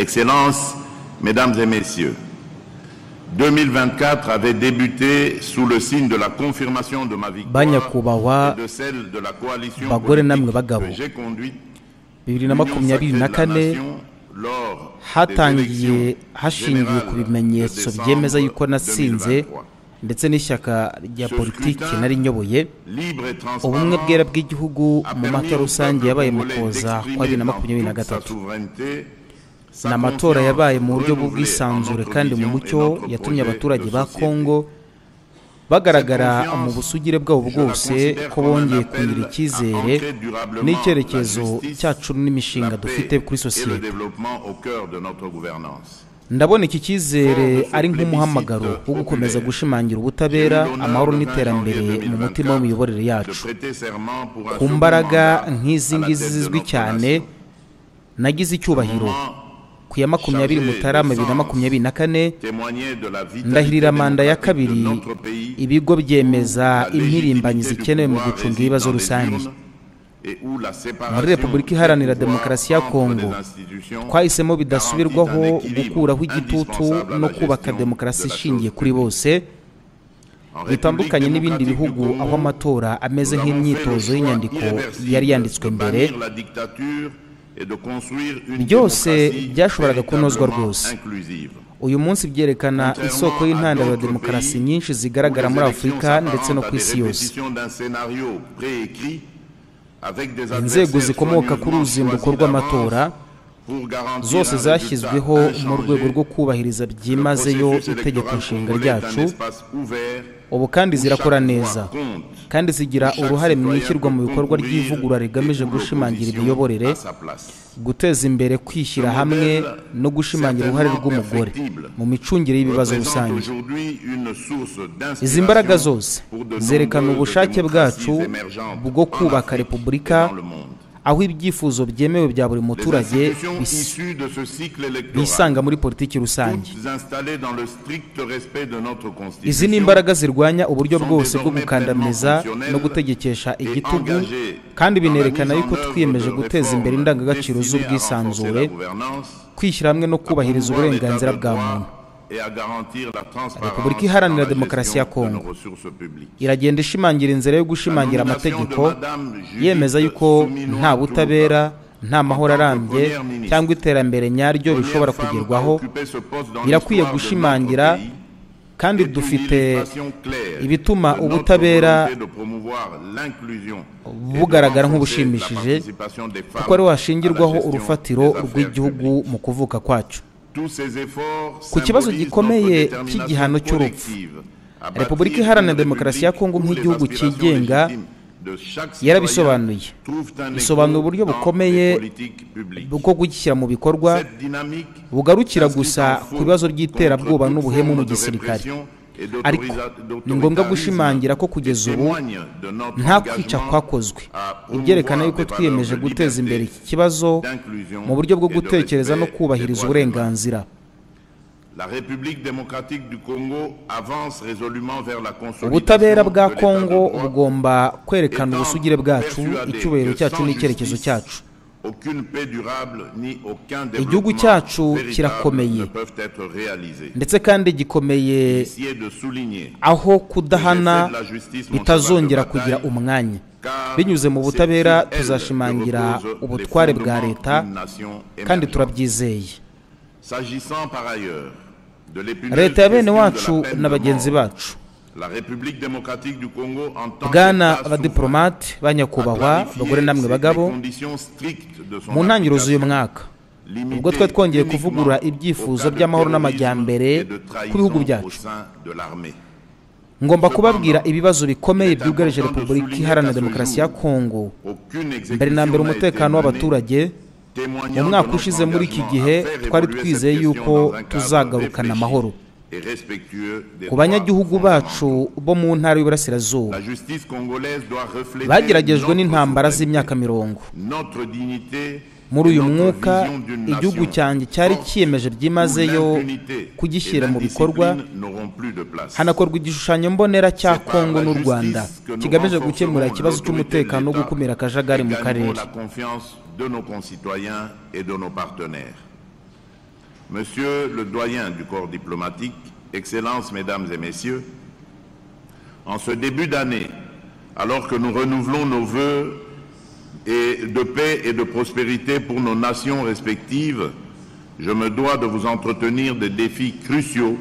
Excellences, Mesdames et Messieurs, 2024 avait débuté sous le signe de la confirmation de ma victoire et de celle de la coalition politique que j'ai conduite. 2024 hatangiye hashingiye ku bimenyetso byemeza yuko natsinze ndetse n'ishyaka rya politiki nari nyoboye ubumwe bwera bw'igihugu mu matora rusange yabaye mu Kuboza kwa 2023. N'amatora yabaye mu buryo bw'ubwisanzure kandi mu mucyo yatumye abaturage ba Kongo bagaragara mu busugire bwabo bwose ko bongeye kugira icyizere n'icyerekezo cyacu n'imishinga dufite kuri sosiyete. Ndabona iki cyizere ari nk'umuhamagaro wo gukomeza gushimangira ubutabera, amahoro n'iterambere mu mutima w'imiyoborere yacu. Ku mbaraga nk'izi ngizi zizwi cyane nagize icyubahiro ku ya 20 Mutarama 2024 ndahirira manda ya kabiri ibigo byemeza impirimbanyi zikenewe mu gucunga ibibazo rusange. Muri Repubulika Iharanira Demokarasi ya Kongo twahisemo bidasubirwaho gukuraho igitutu no kubaka demokarasi ishingiye kuri bose, bitandukanye n'ibindi bihugu aho amatora ameze nk'imyitozo y'inyandiko yari yanditswe mbere. Byose byashoboraga kunozwa rwose. Uyu munsi byerekana isoko y'intandaro ya demokarasi nyinshi zigaragara muri Afurika ndetse no ku isi yose. Inzego zikomoka kuri uruzinduko rw'amatora zose zashyizweho mu rwego rwo kubahiriza byimazeyo itegeko nshinga ryacu, ubu kandi zirakora neza kandi zigira uruhare mu ishyirwa mu bikorwa ry'ivugurura rigamije gushimangira imiyoborere, guteza imbere kwishyira hamwe no gushimangira uruhare rw'umugore mu micungire y'ibibazo rusange. Izi mbaraga zose zerekana ubushake bwacu bwo kubaka repubulika aho ibyifuzo byemewe bya buri muturage bisanga muri politiki rusange. Izi ni imbaraga zirwanya uburyo bwose bwo gukandamiza no gutegekesha igitugu, kandi binerekana yuko twiyemeje guteza imbere indangagaciro z'ubwisanzure, kwishyira hamwe no kubahiriza uburenganzira bwa muntu. Repubulika Iharanira Demokarasi ya Kongo iragenda ishimangira inzira yo gushimangira amategeko, yemeza yuko nta butabera, nta mahoro arambye cyangwa iterambere nyaryo bishobora kugerwaho. Birakwiye gushimangira kandi dufite ibituma ubutabera bugaragara nk'ubushimishije kuko ari washingirwaho urufatiro rw'igihugu mu kuvuka kwacyo. Ku kibazo gikomeye cy'igihano cy'urupfu, Repubulika Iharanira Demokarasi ya Kongo nk'igihugu cyigenga yarabisobanuye. Isobanura uburyo bukomeye bwo kugishyira mu bikorwa bugarukira gusa ku bibazo by'iterabwoba n'ubuhemu mu gisirikare, ariko ni ngombwa gushimangira ko kugeza ubu nta kwica kwakozwe. Ibyerekana yuko twiyemeje guteza imbere iki kibazo mu buryo bwo gutekereza no kubahiriza uburenganzira. Ubutabera bwa Kongo bugomba kwerekana ubusugire bwacu, icyubahiro cyacu n'icyerekezo cyacu. Igihugu cyacu kirakomeye ndetse kandi gikomeye aho kudahana bitazongera kugira umwanya. Binyuze mu butabera tuzashimangira ubutware bwa leta kandi turabyizeye. Leta ya bene wacu na bagenzi bacu, bwana abadiplomate banyakubahwa, bagore namwe bagabo, mu ntangiriro z'uyu mwaka ubwo twari twongeye kuvugurura ibyifuzo by'amahoro n'amajyambere ku bihugu byacu, ngomba kubabwira ibibazo bikomeye byugarije Repubulika Iharanira Demokarasi ya Kongo. Mbere na mbere umutekano w'abaturage. Mu mwaka ushize muri iki gihe twari twizeye yuko tuzagarukana amahoro ku banyagihugu bacu bo mu ntara y'Iburasirazuba bageragejwe n'intambara z'imyaka 40. Muri uyu mwuka igihugu cyanjye cyari cyiyemeje byimazeyo kugishyira mu bikorwa, hanakorwa igishushanyo mbonera cya Kongo n'u Rwanda kigamije gukemura ikibazo cy'umutekano no gukumira akajagari mu karere. Monsieur le doyen du corps diplomatique, Excellences, Mesdames et Messieurs, en ce début d'année, alors que nous renouvelons nos vœux de paix et de prospérité pour nos nations respectives, je me dois de vous entretenir des défis cruciaux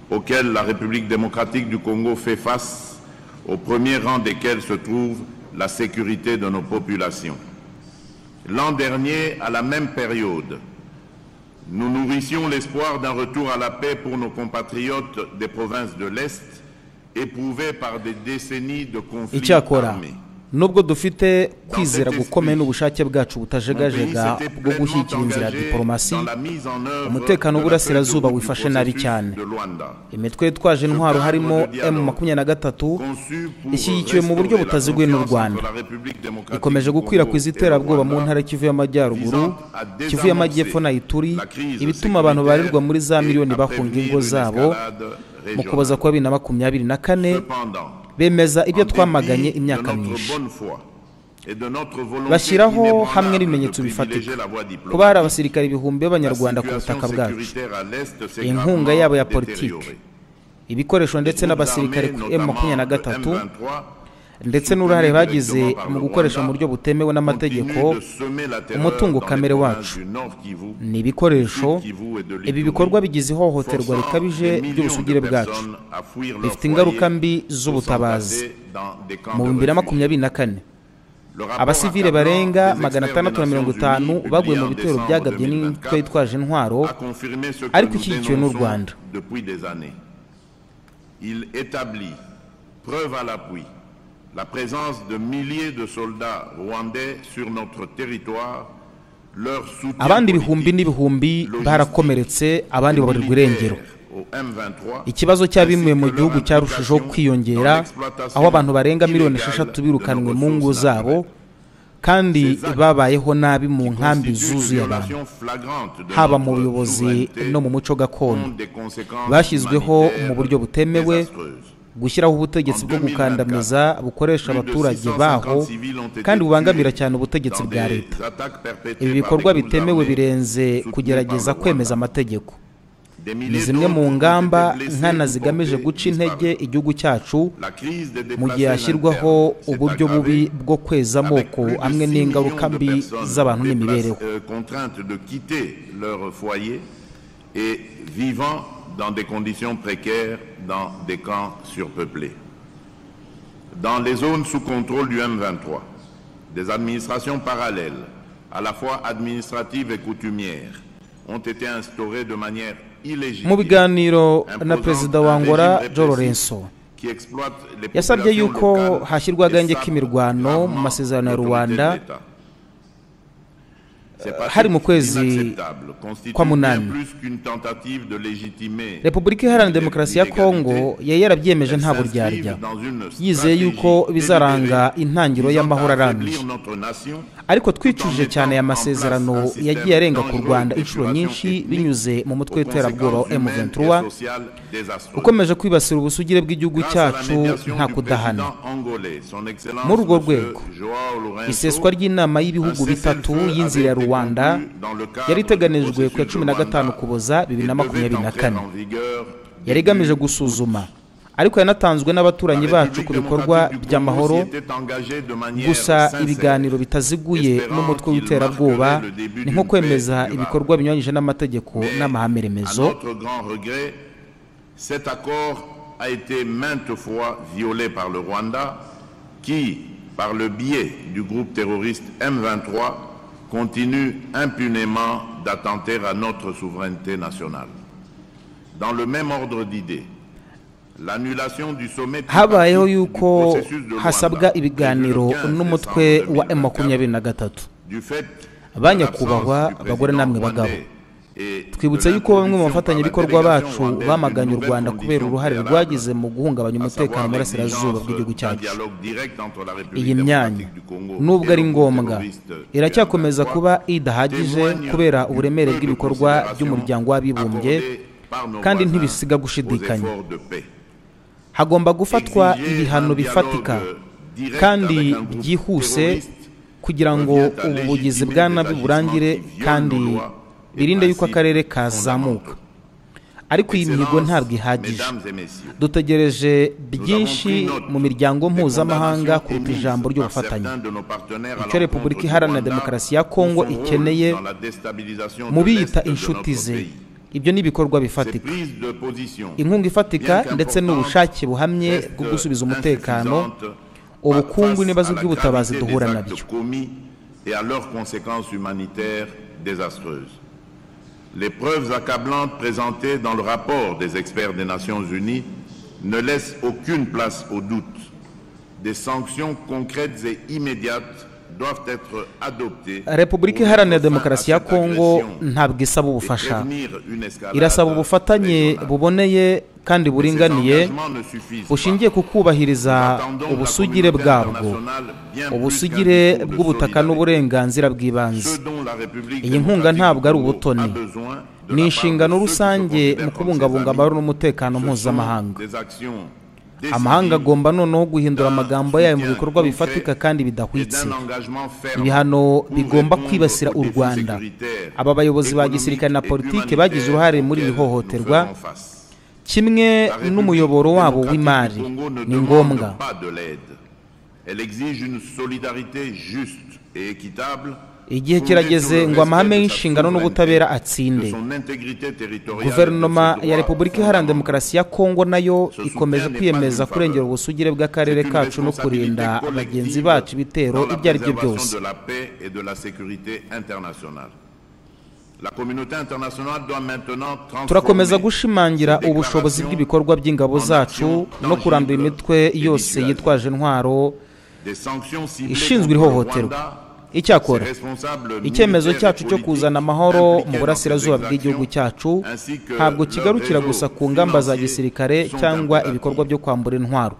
auxquels la République démocratique du Congo fait face, au premier rang desquels se trouve la sécurité de nos populations. L'an dernier, à la même période, nous nourrissions l'espoir d'un retour à la paix pour nos compatriotes des provinces de l'Est, éprouvés par des décennies de conflits armés. nubwo dufite kwizera gukomeye n'ubushake bwacu butajegajega bwo gushyigikira inzira ya diplomasi, umutekano w'uburasirazuba wifashe nabi cyane. Imitwe yitwaje intwaro harimo M23 ishyigikiwe mu buryo butaziguye n'u Rwanda, ikomeje gukwirakwiza iterabwoba mu ntara Kivu y'Amajyaruguru, Kivu y'Amajyepfo na Ituri, ibituma abantu barirwa muri za miliyoni bahunga ingo zabo. Mu kuboza kwa 2024 bemeza ibyo twamaganye imyaka myinshi, bashyiraho hamwe n'ibimenyetso bifatika kuba hari abasirikare ibihumbi b'abanyarwanda ku butaka bwacu, inkunga yabo ya politiki, ibikoresho ndetse n'abasirikare ku M23 ndetse n'uruhare bagize mu gukoresha mu buryo butemewe n'amategeko umutungo kamere wacu. Ni ibikoresho, ibi bikorwa bigize ihohoterwa rikabije ry'ubusugire bwacu, bifite ingaruka mbi z'ubutabazi. Mu 2024 abasivile barenga 650 baguye mu bitero byagabye n'imitwe yitwaje intwaro ariko ishyigikiwe n'u Rwanda. Il établit, preuve à l'appui, la présence de milliers de soldats rwandais sur notre territoire, leur soutien abandi bihumbi n'ibihumbi barakomeretse, abandi babarirwa irengero. Ikibazo cy'abimuye mu gihugu cyarushijeho kwiyongera, aho abantu barenga miliyoni 6 birukanwe mu ngo zabo kandi babayeho nabi mu nkambi zuzuye abantu, haba mu buyobozi no mu muco gakondo. Bashyizweho mu buryo butemewe, gushyiraho ubutegetsi bwo gukandamiza bukoresha abaturage baho kandi bubangamira cyane ubutegetsi bwa leta. Ibi bikorwa bitemewe birenze kugerageza kwemeza amategeko. Ni zimwe mu ngamba nkana zigamije guca intege igihugu cyacu mu gihe hashyirwaho uburyo bubi bwo kweza amoko amwe n'ingaruka mbi z'abantu n'imibereho. Dans des conditions précaires dans des camps surpeuplés. Dans les zones sous contrôle du M23, des administrations parallèles, à la fois administratives et coutumières, ont été instaurées de manière illégitime. Mu biganiro na Perezida wa Angola João Lourenço yasabye yuko hashyirwa agahenge k'imirwano mu masezerano ya Rwanda hari mu kwezi kwa munani. Repubulika Iharanira Demokarasi ya Kongo yari yarabyemeje nta buryarya, yizeye yuko bizaranga intangiro y'amahoro arambye. Ariko twicuje cyane aya masezerano yagiye arenga ku Rwanda inshuro nyinshi binyuze mu mutwe w'iterabwoba wa M23 ukomeje kwibasira ubusugire bw'igihugu cyacu nta kudahana. Muri urwo rwego, iseswa ry'inama y'ibihugu bitatu y'inzira ya Rwanda yari iteganijwe ku 15 Ukuboza 2024, yari igamije gusuzuma ariko yanatanzwe n'abaturanyi bacu ku bikorwa by'amahoro. Gusa ibiganiro bitaziguye n'umutwe w'iterabwoba ni nko kwemeza ibikorwa binyuranyije n'amategeko n'amahame remezo. Cet accord a été maintes fois violé par le Rwanda qui, par le biais du groupe terroriste M23, continue impunément d'attenter à notre souveraineté nationale. Dans le même ordre d'idées, l'annulation du sommet habayeho yuko hasabwa ibiganiro n'umutwe wa M23. Abanyakubahwa abagore namwe bagabo, twibutse yuko bamwe mu bafatanyabikorwa bacu bamaganye u Rwanda kubera uruhare rwagize mu guhungabanya umutekano mu burasirazuba bw'igihugu cyacu. Iyi myanya nubwo ari ngombwa iracyakomeza kuba idahagije kubera uburemere bw'ibikorwa by'umuryango w'abibumbye kandi ntibisiga gushidikanya. Hagomba gufatwa ibihano bifatika kandi byihuse kugira ngo ubugizi bwa nabi burangire kandi birinde yuko akarere kazamuka. Ariko iyi mihigo ntabwo ihagije. Dutegereje byinshi mu miryango mpuzamahanga kuruta ijambo ry'ubufatanye. Icyo Repubulika Iharanira Demokarasi ya Kongo ikeneye mu biyita inshuti ze, ibyo ni ibikorwa bifatika, inkunga ifatika ndetse n'ubushake buhamye bwo gusubiza umutekano, ubukungu n'ibibazo by'ubutabazi duhura nabyo. Les preuves accablantes présentées dans le rapport des experts des Nations Unies ne laissent aucune place au doute. Des sanctions concrètes et immédiates doivent être adoptées. Repubulika Iharanira Demokarasi ya Kongo ntabwo isaba ubufasha, irasaba ubufatanye buboneye kandi buringaniye bushingiye ku kubahiriza ubusugire bwabwo, ubusugire bw'ubutaka n'uburenganzira bw'ibanze. Iyi nkunga ntabwo ari ubutoni, ni inshingano rusange mu kubungabunga amahoro n'umutekano mpuzamahanga. Amahanga agomba noneho guhindura amagambo yayo mu bikorwa bifatika kandi bidahwitse. Ibihano bigomba kwibasira u Rwanda. Aba bayobozi ba gisirikare na politike bagize uruhare muri iri hohoterwa, kimwe n'umuyoboro wabo w'imari, ni ngombwa. Igihe kirageze ngo amahame y'inshingano n'ubutabera atsinde. Guverinoma ya Repubulika Iharanira Demokarasi ya Kongo nayo ikomeje kwiyemeza kurengera ubusugire bw'akarere kacu no kurinda bagenzi bacu ibitero ibyo ari byo byose. Turakomeza gushimangira ubushobozi bw'ibikorwa by'ingabo zacu no kurandura imitwe yose yitwaje intwaro ishinzwe ihohoterwa. Icyakora icyemezo cyacu cyo kuzana amahoro mu burasirazuba bw'igihugu cyacu ntabwo kigarukira gusa ku ngamba za gisirikare cyangwa ibikorwa byo kwambura intwaro.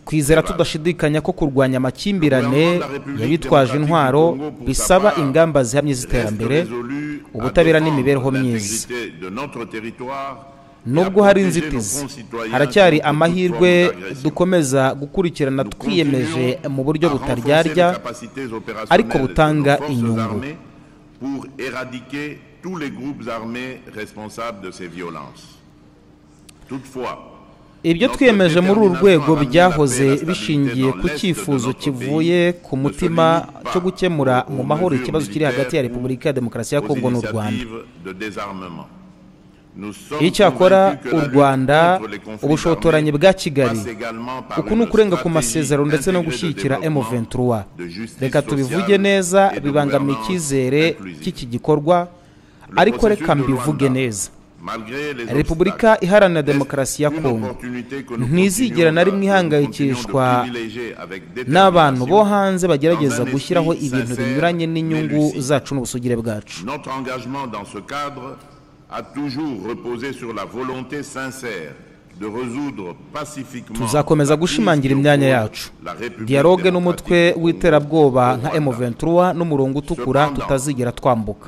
Twizera tudashidikanya ko kurwanya amakimbirane y'abitwaje intwaro bisaba ingamba zihamye z'iterambere, ubutabera n'imibereho myiza. Nubwo hari inzitizi, haracyari amahirwe dukomeza gukurikirana twiyemeje mu buryo butaryarya ariko butanga inyungu. Ibyo twiyemeje muri uru rwego byahoze bishingiye ku cyifuzo kivuye ku mutima cyo gukemura mu mahoro ikibazo kiri hagati ya Repubulika ya Demokarasi ya Kongo n'u Rwanda. Icyakora u Rwanda ubushotoranyi bwa Kigali, uku ni ukurenga ku masezerano ndetse no gushyigikira M23. Reka tubivuge neza, bibangamiye icyizere cy'iki gikorwa, ariko reka mbivuge neza. Repubulika Iharanira Demokarasi ya Kongo ntizigera na rimwe ihangayikishwa n'abantu bo hanze bagerageza gushyiraho ibintu binyuranye n'inyungu zacu n'ubusugire bwacu. A toujours reposé sur la volonté sincère de résoudre pacifiquement. Tuzakomeza gushimangira imyanya yacu. Dialogue n'umutwe w'iterabwoba nka M23 n'umurongo utukura tutazigera twambuka.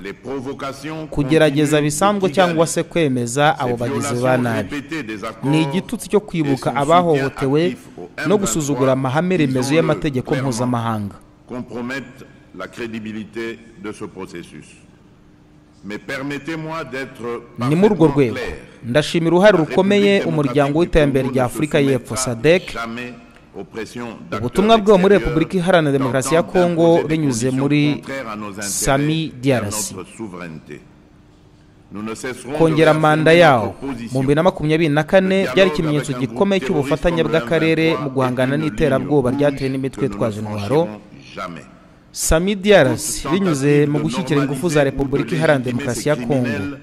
Kugerageza bisanzwe cyangwa se kwemeza abo bagizi ba nabi ni igitutsi cyo kwibuka abahohotewe no gusuzugura amahame remezo y'amategeko mpuzamahanga. Compromettre la crédibilité de ce processus. Ni muri urwo rwego ndashimira uruhare rukomeye umuryango w'iterambere rya Afurika y'Epfo SADC, ubutumwa bwo muri Repubulika Iharanira Demokarasi ya Kongo binyuze muri Sami DRC. Kongera manda yawo mu 2024 byari ikimenyetso gikomeye cy'ubufatanye bw'akarere mu guhangana n'iterabwoba ryatewe n'imitwe twaje intwaro. Sami DRC binyuze mu gushyigikira ingufu za Repubulika Iharanira Demokarasi ya Kongo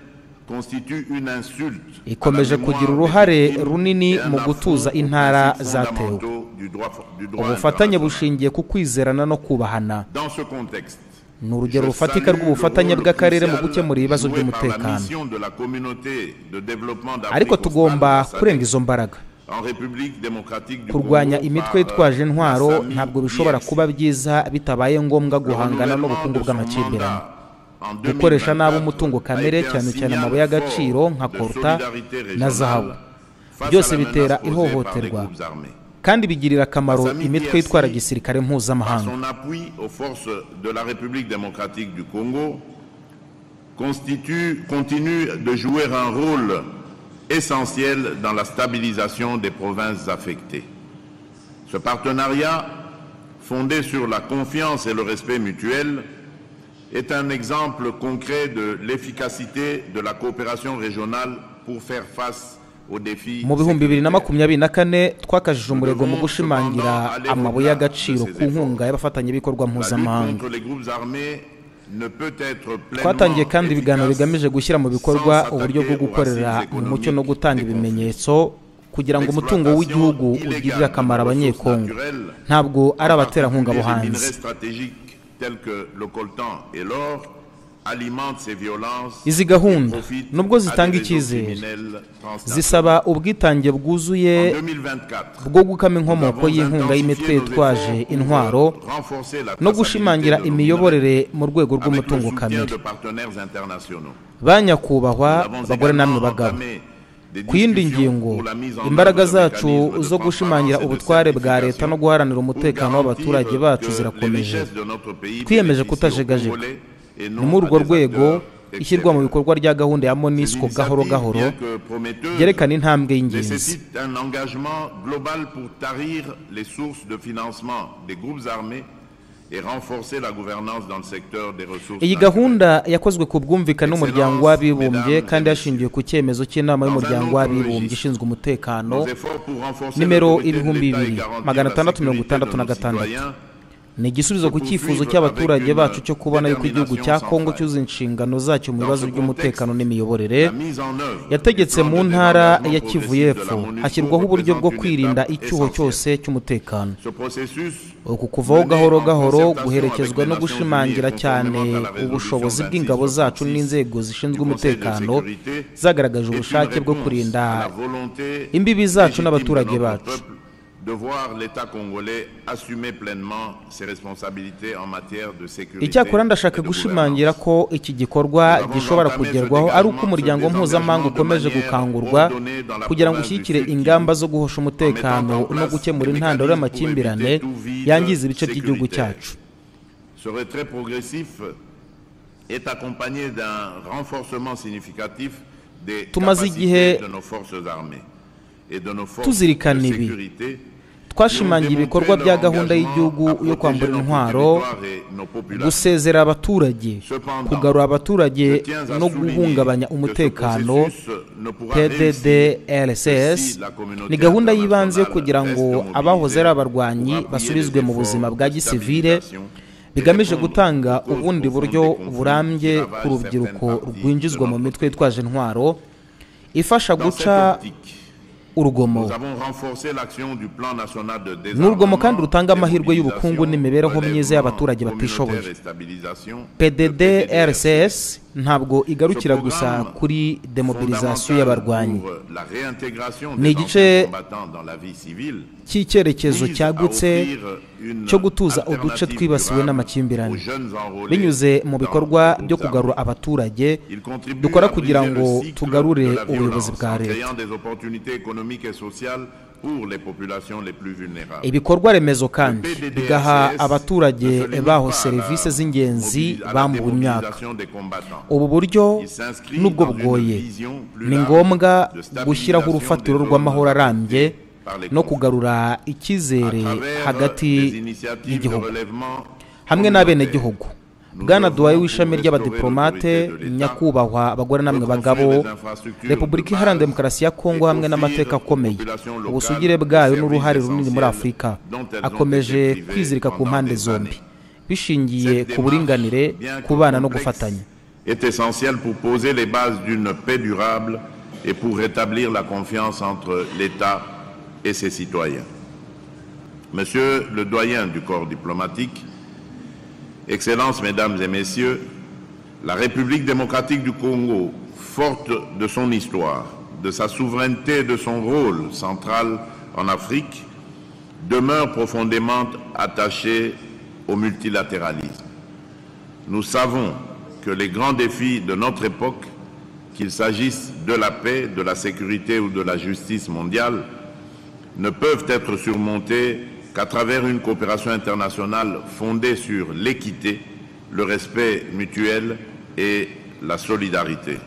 ikomeje kugira uruhare runini mu gutuza intara zatewe. Ubufatanye bushingiye ku kwizerana no kubahana. Ni urugero rufatika rw'ubufatanye bw'akarere mu gukemura ibibazo by'umutekano. Ariko tugomba kurenga izo mbaraga. Kurwanya imitwe yitwaje intwaro ntabwo bishobora kuba byiza bitabaye ngombwa guhangana n'ubukungu bw'amakimbirane. Gukoresha nabi umutungo kamere cyane cyane amabuye y'agaciro nka colta na zahabu byose bitera ihohoterwa. kandi bigirira akamaro imitwe yitwara gisirikare mpuzamahanga. Son appui aux forces de la République démocratique du Congo continue de jouer un rôle essentiel dans la stabilisation des provinces affectées. Ce partenariat, fondé sur la confiance et le respect mutuel, est un exemple concret de l'efficacité de la coopération régionale pour faire face aux défis. Mu bihumbi 2024 twakajije umurego mu gushimangira amabuye y'agaciro ku nkunga y'abafatanyabikorwa mpuzamahanga. Twatangiye kandi ibiganiro bigamije gushyira mu bikorwa uburyo bwo gukorera mu mucyo no gutanga ibimenyetso kugira ngo umutungo w'igihugu ugirire akamaro abanyekongo, ntabwo ari abaterankunga bo hanze. Izi gahunda nubwo zitanga icyizere zisaba ubwitange bwuzuye bwo gukama inkomoko y'inkunga y'imitwe yitwaje intwaro no gushimangira imiyoborere mu rwego rw'umutungo kamere. Banyakubahwa bagore namwe bagabo, ku yindi ngingo imbaraga zacu zo gushimangira ubutware bwa leta no guharanira umutekano w'abaturage bacu zirakomeje. Twiyemeje kutajegajega. Ni muri urwo rwego ishyirwa mu bikorwa rya gahunda ya MONUSCO gahoro gahoro yerekana intambwe y'ingenzi. Iyi gahunda yakozwe ku bwumvikane n'umuryango w'abibumbye kandi yashingiwe ku cyemezo cy'inama y'umuryango w'abibumbye ishinzwe umutekano nimero 2666. Ni igisubizo ku cyifuzo cy'abaturage bacu cyo kubona yuko igihugu cya Kongo cyuzuye inshingano zacyo mu bibazo by'umutekano n'imiyoborere. Yategetse mu ntara ya Kivu y'Epfo hashyirwaho uburyo bwo kwirinda icyuho cyose cy'umutekano. Uku kuvaho gahoro gahoro guherekezwa no gushimangira cyane ubushobozi bw'ingabo zacu n'inzego zishinzwe umutekano zagaragaje ubushake bwo kurinda imbibi zacu n'abaturage bacu. De voir l'État congolais assumer pleinement ses responsabilités en matière de sécurité. Icyakora ndashaka gushimangira ko iki gikorwa gishobora kugerwaho ari uko umuryango mpuzamahanga ukomeje gukangurwa kugira ngo ushyigikire ingamba zo guhosha umutekano no gukemura intandaro y'amakimbirane yangiza ibice by'igihugu cyacu. Ce retrait progressif est accompagné d'un renforcement significatif des capacités de nos forces armées. Tuzirikana ibi twashimangiye ibikorwa bya gahunda y'igihugu yo kwambura intwaro, gusezera abaturage, kugarura abaturage no guhungabanya umutekano. PDDRCS ni gahunda y'ibanze kugira ngo abahoze ari abarwanyi basubizwe mu buzima bwa gisivile, bigamije gutanga ubundi buryo burambye ku rubyiruko rwinjizwa mu mitwe yitwaje intwaro, ifasha guca urugomo. N'urugomo kandi rutanga amahirwe y'ubukungu n'imibereho myiza y'abaturage batishoboye. PDDRCS ntabwo igarukira gusa kuri demobilisation y'abarwanyi. Ni igice cy'icyerekezo cyagutse cyo gutuza uduce twibasiwe n'amakimbirane. Binyuze mu bikorwa byo kugarura abaturage dukora kugira ngo tugarure ubuyobozi bwa leta. Ibikorwa remezo kandi bigaha abaturage baho serivisi z'ingenzi bambuwe imyaka. Ubu buryo nubwo bugoye ni ngombwa gushyiraho urufatiro rw'amahoro arambye no kugarura icyizere hagati y'igihugu hamwe n'abenegihugu. Bwana Duwaye w'ishami ry'abadiplomate, nyakubahwa abagore namwe bagabo, Repubulika Iharanira Demokarasi ya Kongo hamwe n'amateka akomeye, ubusugire bwayo n'uruhare runini muri Afurika akomeje kwizirika ku mpande zombi bishingiye ku buringanire, kubana no gufatanya. Est essentiel pour poser les bases d'une paix durable et pour rétablir la confiance entre l'État et ses citoyens. Monsieur le doyen du corps diplomatique, Excellences, Mesdames et Messieurs, la République démocratique du Congo, forte de son histoire, de sa souveraineté et de son rôle central en Afrique, demeure profondément attachée au multilatéralisme. Nous savons que les grands défis de notre époque, qu'il s'agisse de la paix, de la sécurité ou de la justice mondiale, ne peuvent être surmontés qu'à travers une coopération internationale fondée sur l'équité, le respect mutuel et la solidarité.